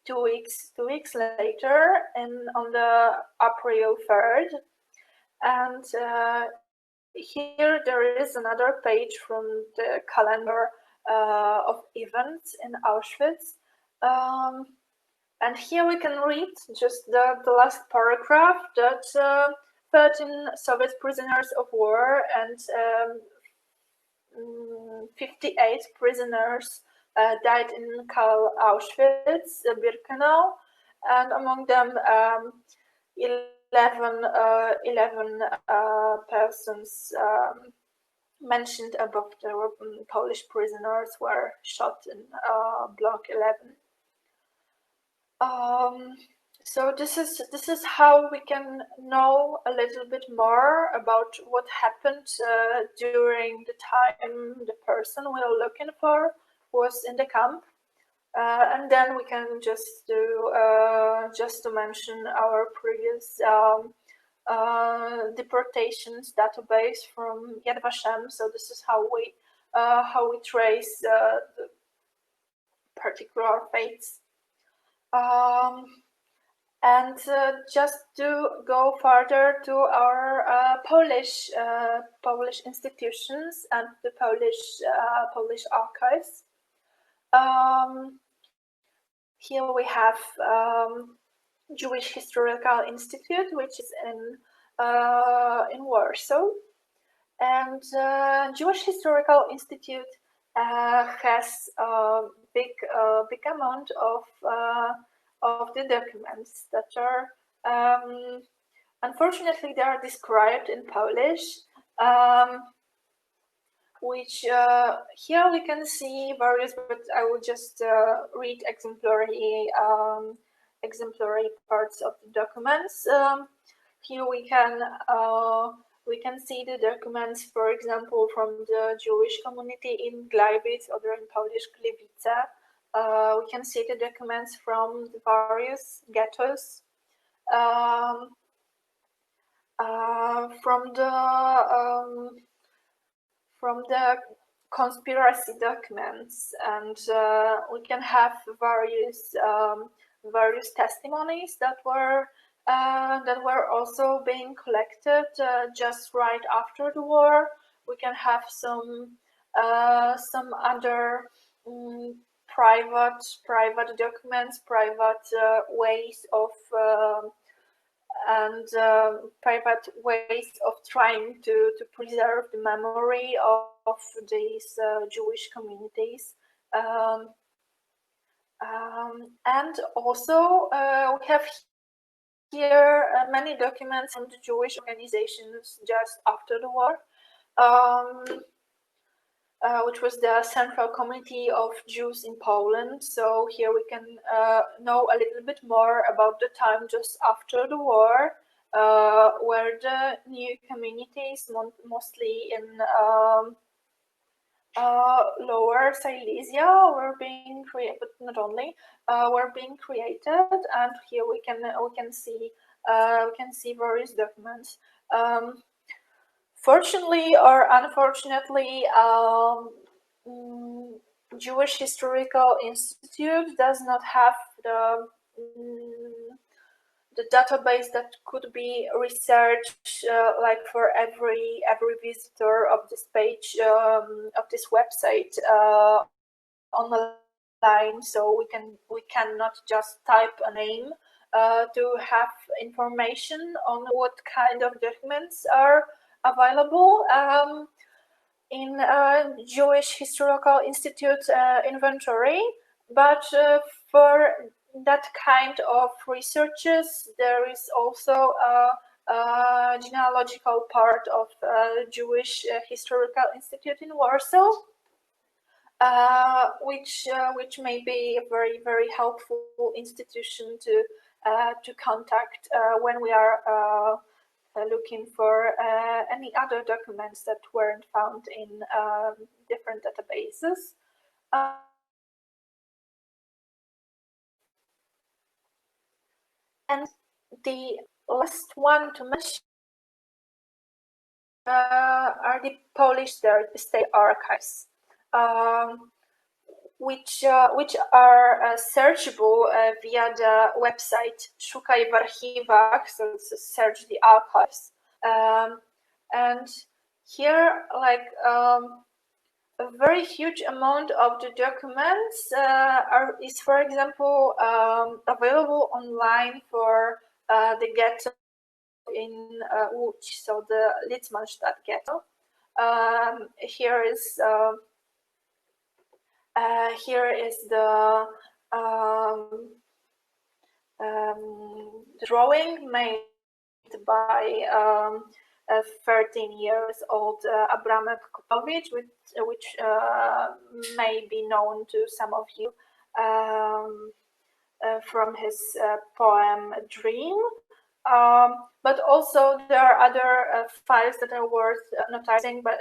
2 weeks later, and on the April 3rd. And here there is another page from the calendar of events in Auschwitz. And here we can read just the last paragraph, that 13 Soviet prisoners of war and 58 prisoners died in Karl Auschwitz, Birkenau, and among them 11 persons mentioned above, the Polish prisoners were shot in Block 11. So this is how we can know a little bit more about what happened during the time the person we are looking for was in the camp, and then we can just to mention our previous deportations database from Yad Vashem. So this is how we trace the particular fates. And just to go further to our Polish institutions and the Polish archives. Here we have Jewish Historical Institute, which is in Warsaw, and Jewish Historical Institute has a big amount of the documents that are, unfortunately, they are described in Polish, which here we can see various, but I will just read exemplary parts of the documents. Here we can see the documents, for example, from the Jewish community in Gleiwitz, or in Polish Gliwice. We can see the documents from the various ghettos, from the conspiracy documents, and we can have various testimonies that were also being collected just right after the war. We can have some other private documents, private ways of private ways of trying to preserve the memory of these Jewish communities. And also we have here many documents from the Jewish organizations just after the war, which was the Central Committee of Jews in Poland. So here we can know a little bit more about the time just after the war, where the new communities, mostly in Lower Silesia were being created, but not only were being created, and here we can see various documents. Fortunately or unfortunately, Jewish Historical Institute does not have the database that could be researched like for every visitor of this page of this website online. So we cannot just type a name to have information on what kind of documents are available in Jewish Historical Institute inventory, but for that kind of researches, there is also a genealogical part of Jewish Historical Institute in Warsaw, which may be a very helpful institution to contact when we are looking for any other documents that weren't found in different databases. And the last one to mention are the Polish state archives, which are searchable via the website Szukaj w archiwach, so it's search the archives. And here, like a very huge amount of the documents is, for example, available online for the ghetto in Łódź, so the Litzmannstadt ghetto. Here is the drawing made by a 13 years old Abramek Kopowicz, which may be known to some of you from his poem Dream. But also there are other files that are worth noticing, but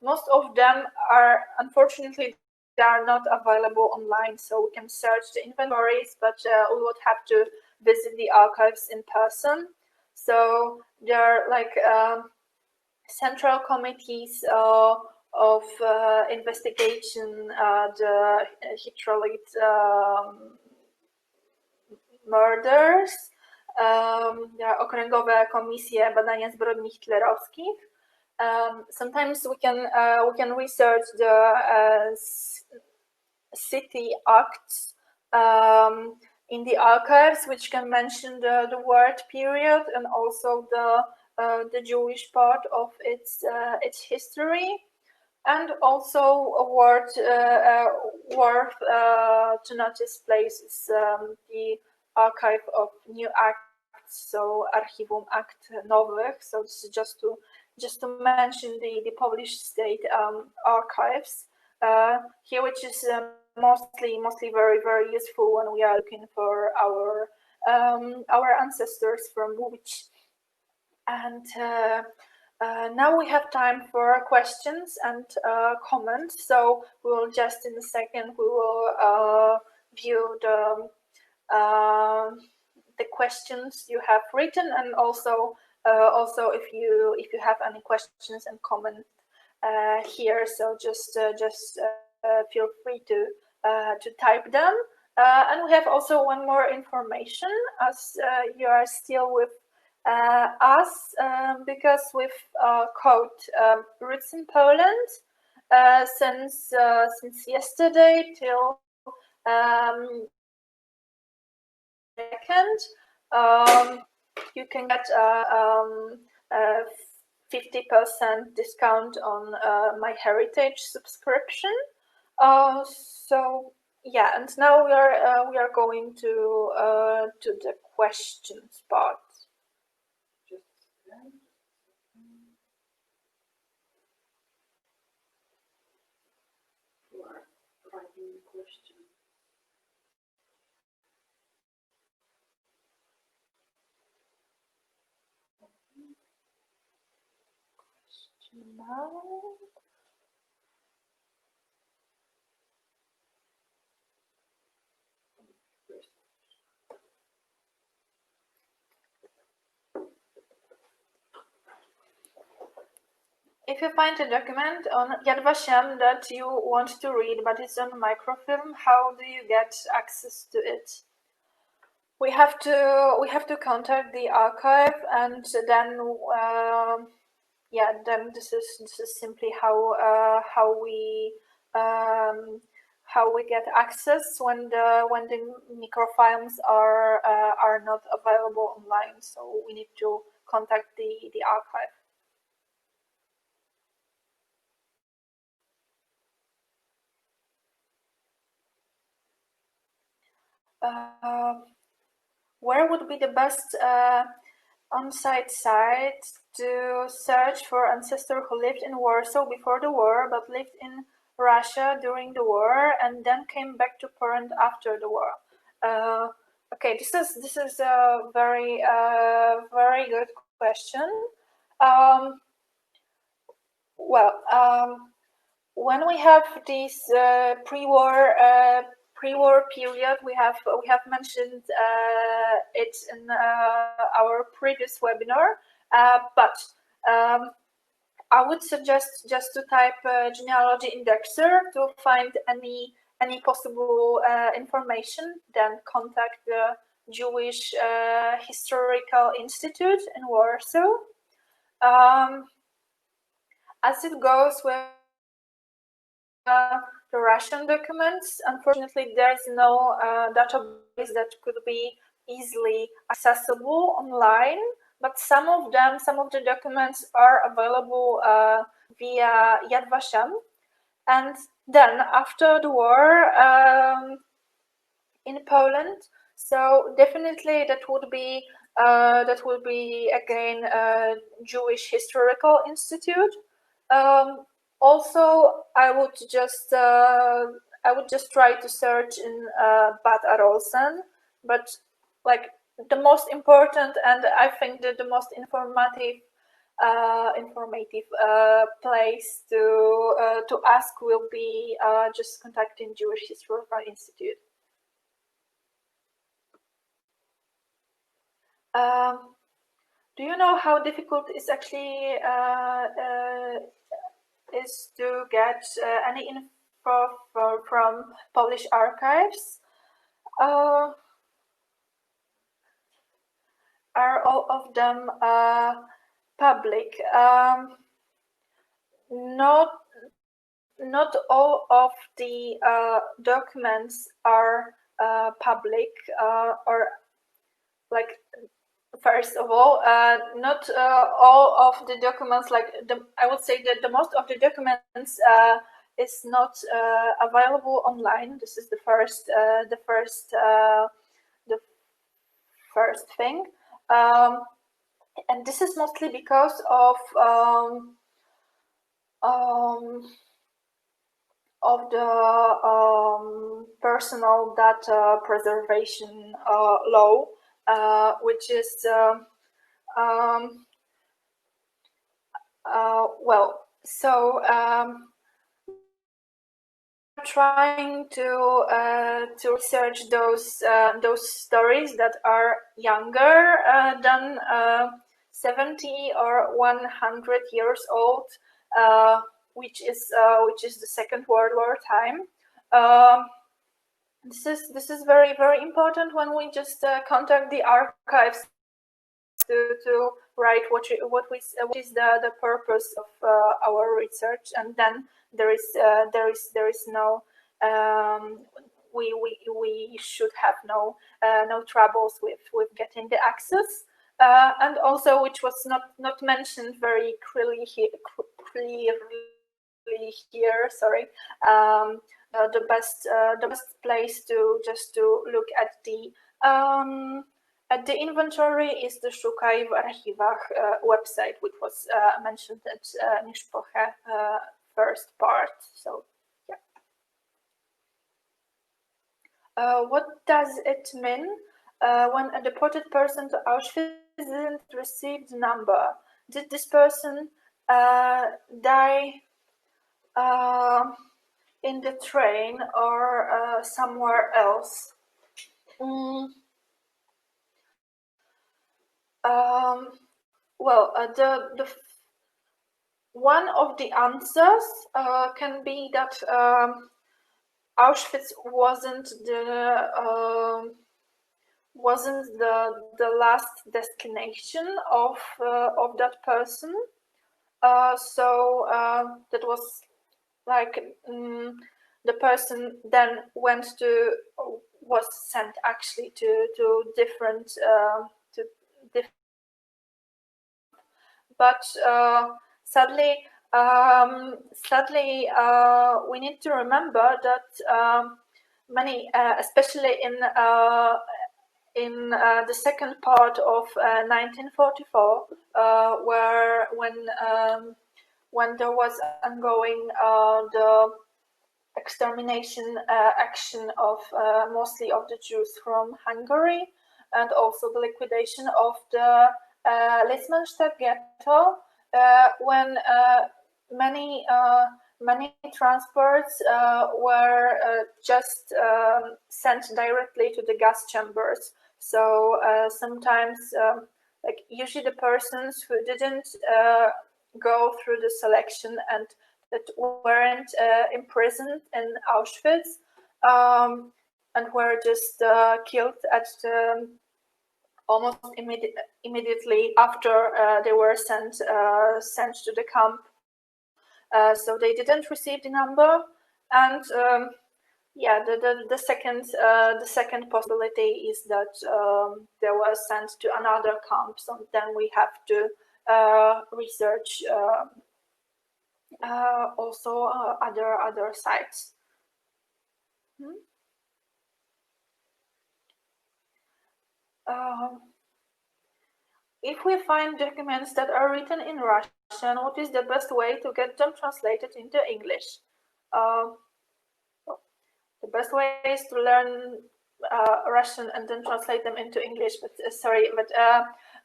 most of them are, unfortunately, they are not available online, so we can search the inventories, but we would have to visit the archives in person. So there are like central committees of investigation, the Hitlerite murders. There are okręgowe komisje badania zbrodni hitlerowskich. Sometimes we can research the city acts in the archives, which can mention the word period and also the Jewish part of its history, and also a word worth to notice places the archive of new acts, so Archiwum Akt Nowych. So this is just to mention the Polish state archives here, which is mostly very useful when we are looking for our ancestors from Łódź. And now we have time for questions and comments. So we will just in a second we will view the questions you have written, and also if you have any questions and comments here, so just feel free to type them. And we have also one more information, as you are still with us, because with code Roots in Poland, since yesterday till second, you can get a 50% discount on My Heritage subscription. So yeah, and now we are going to the questions part. You are writing the question. Question now. If you find a document on Yad Vashem that you want to read, but it's on microfilm, how do you get access to it? We have to contact the archive, and then then this is simply how we get access when the microfilms are not available online. So we need to contact the archive. Where would be the best on-site site to search for ancestors who lived in Warsaw before the war, but lived in Russia during the war, and then came back to Poland after the war? Okay, this is a very good question. Well, when we have this pre-war period, we have mentioned it in our previous webinar, but I would suggest just to type genealogy indexer to find any possible information. Then contact the Jewish Historical Institute in Warsaw. As it goes with the Russian documents, unfortunately, there is no database that could be easily accessible online. But some of the documents are available via Yad Vashem. And then after the war in Poland, so definitely that would be again Jewish Historical Institute. Also, I would just try to search in Bad Arolsen, but like the most important, and I think that the most informative place to ask will be just contacting Jewish Historical Institute. Do you know how difficult it's actually is to get any info from Polish archives? Are all of them public? Not all of the documents are public, or like, first of all, not all of the documents, like I would say that the most of the documents is not available online. This is the first thing, and this is mostly because of the personal data preservation law, which is trying to research those stories that are younger than 70 or 100 years old, which is the Second World War time. This is very, very important when we just contact the archives to write what is the purpose of our research, and then there is no we should have no troubles with getting the access. And also, which was not mentioned very clearly here, sorry, the best place to look at the inventory is the Szukaj w archiwach website, which was mentioned at Mishpokhe first part. So, yeah. What does it mean when a deported person to Auschwitz didn't receive the number? Did this person die in the train or somewhere else? Well, one of the answers can be that Auschwitz wasn't the last destination of that person. So that was like the person then was sent actually to different to different. But sadly, we need to remember that many, especially in the second part of 1944, when there was ongoing the extermination action of mostly of the Jews from Hungary, and also the liquidation of the Lithuania ghetto, when many transports were just sent directly to the gas chambers. So sometimes, like usually the persons who didn't go through the selection and that weren't imprisoned in Auschwitz and were just killed at almost immediately after they were sent to the camp. So they didn't receive the number, and yeah, the second possibility is that they were sent to another camp. So then we have to research also other sites. If we find documents that are written in Russian, what is the best way to get them translated into English? The best way is to learn Russian and then translate them into English. But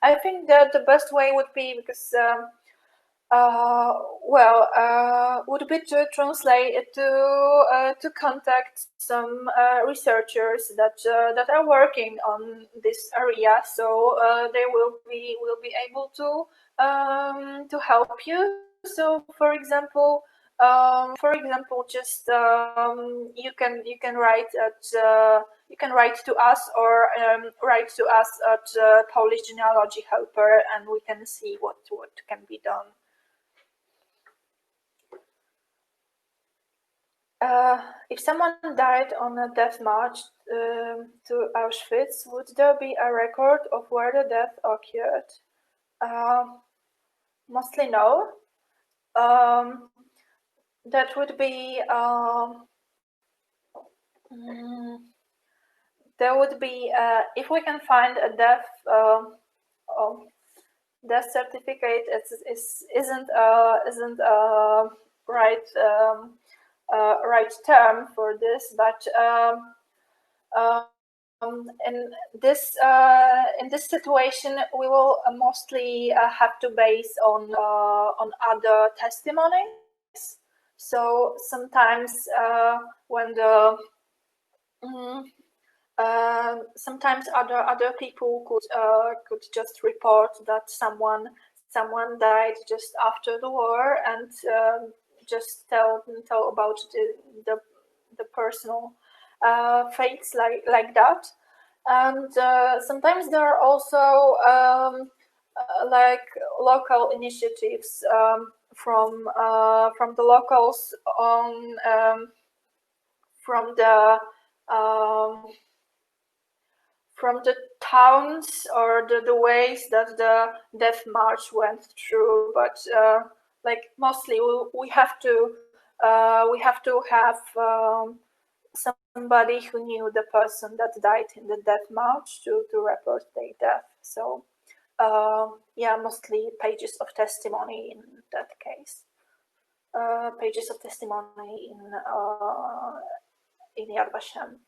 I think that the best way would be, because would be to translate it to contact some researchers that are working on this area, so they will be able to help you. So, for example, just you can write to us, or write to us at Polish Genealogy Helper, and we can see what can be done. If someone died on a death march to Auschwitz, would there be a record of where the death occurred? Mostly no. That would be there would be if we can find a death certificate, isn't right right term for this, but in this situation, we will mostly have to base on other testimonies. So sometimes when the sometimes other people could just report that someone died just after the war, and just tell about the personal fates like that. And sometimes there are also like local initiatives from the locals on from the towns or the ways that the death march went through. But like mostly we have to have somebody who knew the person that died in the death march to report their death. So yeah, mostly pages of testimony in that case. Pages of testimony in Yad Vashem.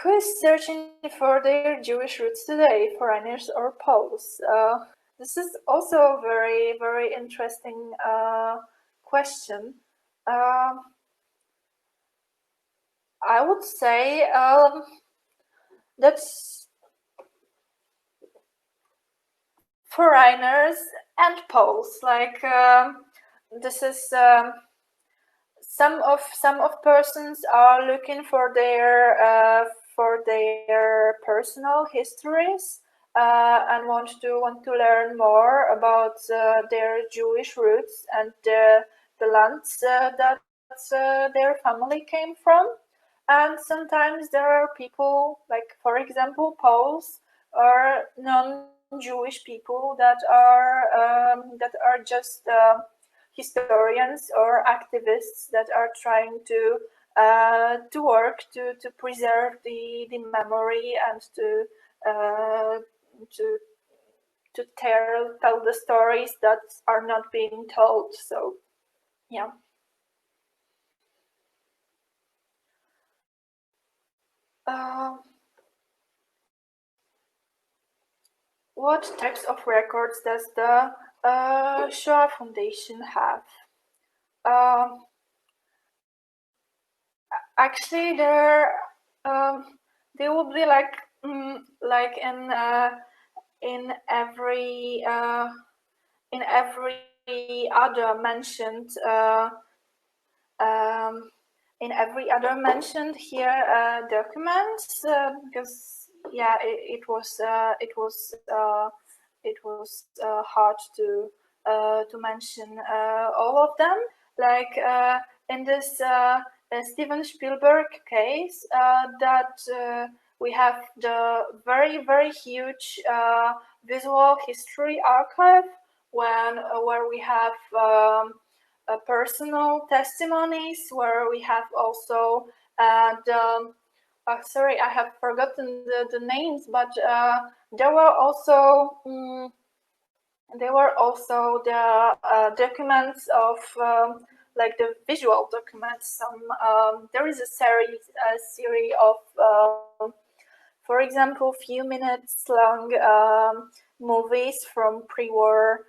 Who is searching for their Jewish roots today, foreigners or Poles? This is also a very, very interesting question. I would say that's foreigners and Poles. Like this is some of persons are looking for their personal histories and want to learn more about their Jewish roots and the lands that their family came from. And sometimes there are people, like for example Poles or non-Jewish people that are just historians or activists that are trying to work to preserve the memory and to to tell the stories that are not being told. So yeah. What types of records does the Shoah Foundation have? Actually, there will be like in every other mentioned in every other mentioned here documents, because yeah, it was hard to mention all of them. Like in this Steven Spielberg case, that we have the very huge visual history archive where we have personal testimonies, where we have also sorry, I have forgotten the names, but there were also the documents of like the visual documents. There is a series of for example, few minutes long movies from pre-war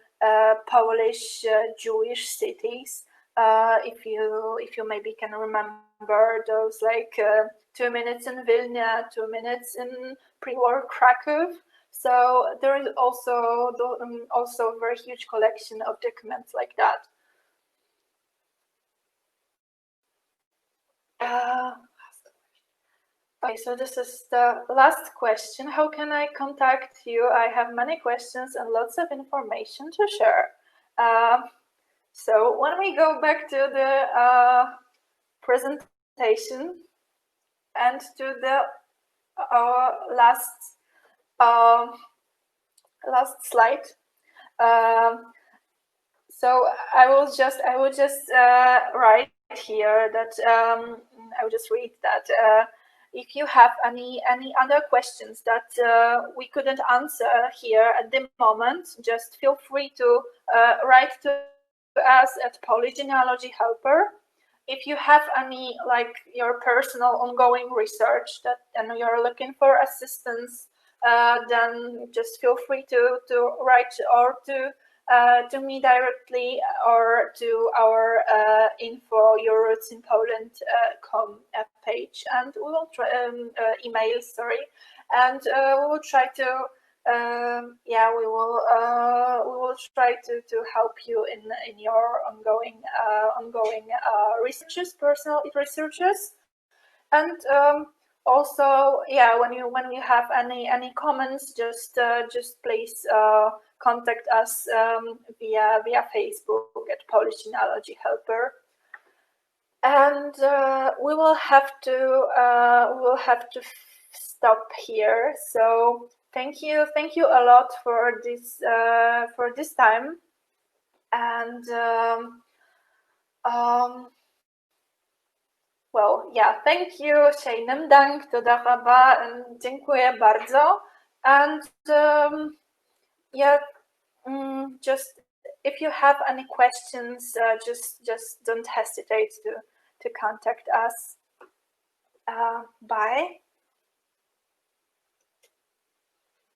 Polish Jewish cities. If you maybe can remember those, like 2 minutes in Vilna, 2 minutes in pre-war Krakow. So there is also a very huge collection of documents like that. Okay, so this is the last question. How can I contact you? I have many questions and lots of information to share. So when we go back to the presentation and to the last slide, so I will just write here that I will just read that. If you have any other questions that we couldn't answer here at the moment, just feel free to write to us at Polish Genealogy Helper. If you have any, like, your personal ongoing research and you're looking for assistance, then just feel free to write or to me directly or to our info your roots in Poland page, and we will try email, sorry, and we will try to we will try to help you in your ongoing researches, personal researches, and also, yeah, when you have any comments, just please contact us via Facebook at Polish Genealogy Helper, and we will have to stop here. So thank you a lot for this time, and well, yeah, thank you. Shejnem dank, toda raba, and dziękuję bardzo. And yeah, just if you have any questions, just don't hesitate to contact us. Bye.